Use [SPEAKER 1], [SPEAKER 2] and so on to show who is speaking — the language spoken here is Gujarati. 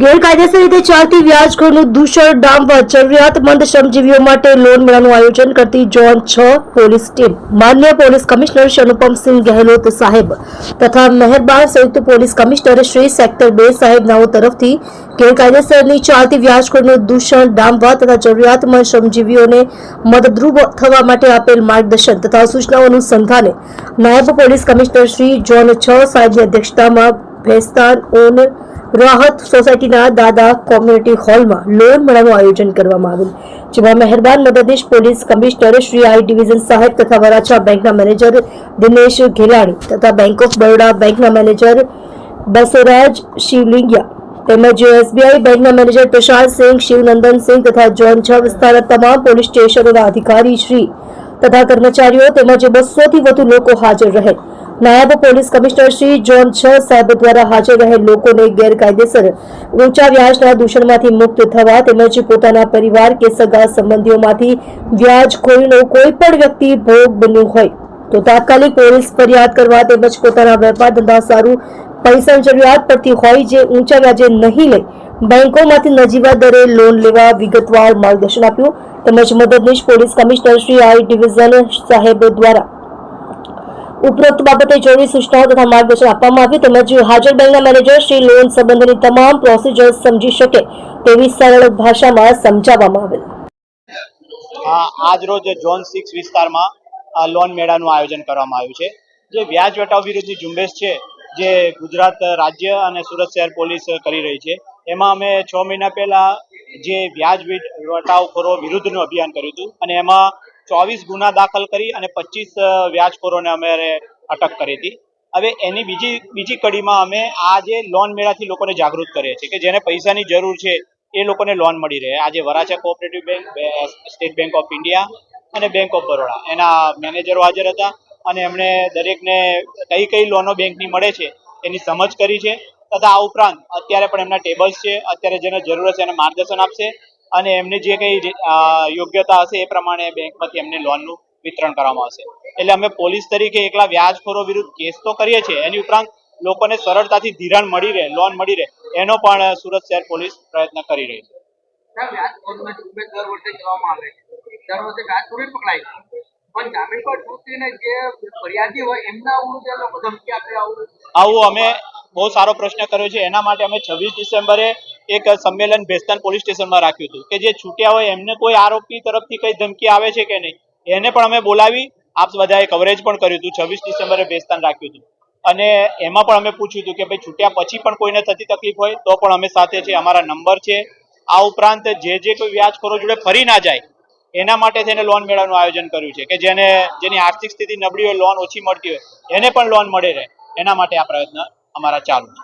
[SPEAKER 1] ગેરકાયદેસર રીતે ચાલતી વ્યાજખોરનું દૂષણ ડામવા જરૂરિયાતમંદ શ્રમજીવીઓ માટે લોન મેળાનું આયોજન કરતી ઝોન 6 પોલીસ ટીમ માન્ય પોલીસ કમિશનર શ્રી અનુપમસિંહ ગહેલોત સાહેબ તથા મહેરબાન સંયુક્ત પોલીસ કમિશનર શ્રી સેક્ટર 2 સાહેબ નાઓ તરફથી ગેરકાયદેસરની ચાલતી વ્યાજખોરનું દૂષણ ડામવા તથા જરૂરિયાતમંદ શ્રમજીવીઓને મદદરૂપ થવા માટે આપેલ માર્ગદર્શન તથા સૂચનાઓ અનુસંધાને નાયબ પોલીસ કમિશનર શ્રી ઝોન 6 સાહેબની અધ્યક્ષતામાં ભેસ્તાન ઓન રાહત સોસાયટીના દાદા કોમ્યુનિટી હોલમાં લોન મેળાનું આયોજન કરવામાં આવ્યું, જેમાં મહેરબાન મદદનીશ પોલીસ કમિશનર શ્રી આઈ ડિવિઝન સાહેબ તથા વરાછા બેંકના મેનેજર દિનેશ ઘેલાણી તથા બેંક ઓફ બરોડા બેંકના મેનેજર બસોરાજ શિવલિંગિયા તેમજ એસબીઆઈ બેંકના મેનેજર પ્રશાંતસિંહ શિવનંદનસિંહ તથા ઝોન 6 વિસ્તારના તમામ પોલીસ સ્ટેશનોના અધિકારી શ્રી તથા કર્મચારીઓ તેમજ 200 થી વધુ લોકો હાજર રહે. નાયબ પોલીસ કમિશનર શ્રી ઝોન 6 સાહેબ દ્વારા હાજર રહેલ લોકોને ગેરકાયદેસર ઊંચા વ્યાજના દૂષણમાંથી મુક્ત થવા તેમજ પોતાના પરિવાર કે સગા સંબંધીઓમાંથી વ્યાજખોરીનો કોઈ પણ વ્યક્તિ ભોગ બન્યું હોય તો તાત્કાલિક પોલીસ ફરિયાદ કરવા તેમજ પોતાના વેપાર ધંધા સારું પૈસાની જરૂરિયાત પડતી હોય જે ઊંચા વ્યાજે નહીં લઈ બેંકોમાંથી નજીવા દરે લોન લેવા વિગતવાર માર્ગદર્શન આપ્યું તેમજ મદદનીશ પોલીસ કમિશનર શ્રી આઈ ડિવિઝન સાહેબ દ્વારા ઉપરોક્ત બાબતે જરૂરી સૂચનાઓ તથા માર્ગદર્શન આપવામાં આવ્યું તેમજ હાજર બેંકના મેનેજર શ્રી લોન સંબંધની તમામ પ્રોસિજર સમજી શકે તેવી સરળ ભાષામાં સમજાવવામાં આવેલ.
[SPEAKER 2] આજ રોજ ઝોન 6 વિસ્તારમાં લોન મેળાનું આયોજન કરવામાં આવ્યું છે. જે વ્યાજ વેટાવ વિરુદ્ધની ઝુંબેશ છે જે ગુજરાત રાજ્ય અને સુરત શહેર પોલીસ કરી રહી છે, એમાં અમે 6 મહિના પહેલા જે વ્યાજ વેટાવખોરો વિરુદ્ધનું અભિયાન કર્યું હતું અને એમાં 24 ગુના દાખલ કરી અને 25 વ્યાજખોરોને અમે અટક કરી હતી. હવે એની બીજી કડીમાં અમે આ જે લોન મેળાથી લોકોને જાગૃત કરીએ છીએ કે જેને પૈસાની જરૂર છે એ લોકોને લોન મળી રહે. આજે Varachha cooperative bank, state bank of India અને બેંક ઓફ બરોડા એના મેનેજરો હાજર હતા અને એમણે દરેકને કઈ લોનો બેંકની મળે છે એની સમજ કરી છે તથા આ ઉપરાંત અત્યારે પણ એમના ટેબલ્સ છે, અત્યારે જેને જરૂર છે એને માર્ગદર્શન આપશે અને એમને જે કંઈ યોગ્યતા હશે એ પ્રમાણે બેંકમાંથી એમને લોનનું વિતરણ કરવામાં આવશે. એટલે અમે પોલીસ તરીકે એકલા વ્યાજખોરો વિરુદ્ધ કેસ તો કરીએ છીએ, એની ઉપરાંત લોકોને સરળતાથી ધિરાણ મળી રહે, લોન મળી રહે એનો પણ સુરત શહેર પોલીસ પ્રયત્ન કરી રહી છે. આવું અમે બહુ સારો પ્રશ્ન કર્યો છે. એના માટે અમે 26 ડિસેમ્બરે એક સંમેલન ભેસ્તાન પોલીસ સ્ટેશનમાં રાખ્યું હતું કે જે છૂટ્યા હોય એમને કોઈ આરોપી તરફથી કઈ ધમકી આવે છે કે નહીં એને પણ અમે બોલાવી આપ બધાએ કવરેજ પણ કર્યું હતું. 26 ડિસેમ્બરે ભેસ્તાન રાખ્યું હતું અને એમાં પણ અમે પૂછ્યું હતું કે ભાઈ છૂટ્યા પછી પણ કોઈને થતી તકલીફ હોય તો પણ અમે સાથે છે, અમારા નંબર છે. આ ઉપરાંત જે કોઈ વ્યાજખોરો જોડે ફરી ના જાય એના માટે થઈને લોન મેળાનું આયોજન કર્યું છે કે જેની આર્થિક સ્થિતિ નબળી હોય, લોન ઓછી મળતી હોય એને પણ લોન મળી રહે એના માટે આ પ્રયત્ન અમારા ચાલુ છે.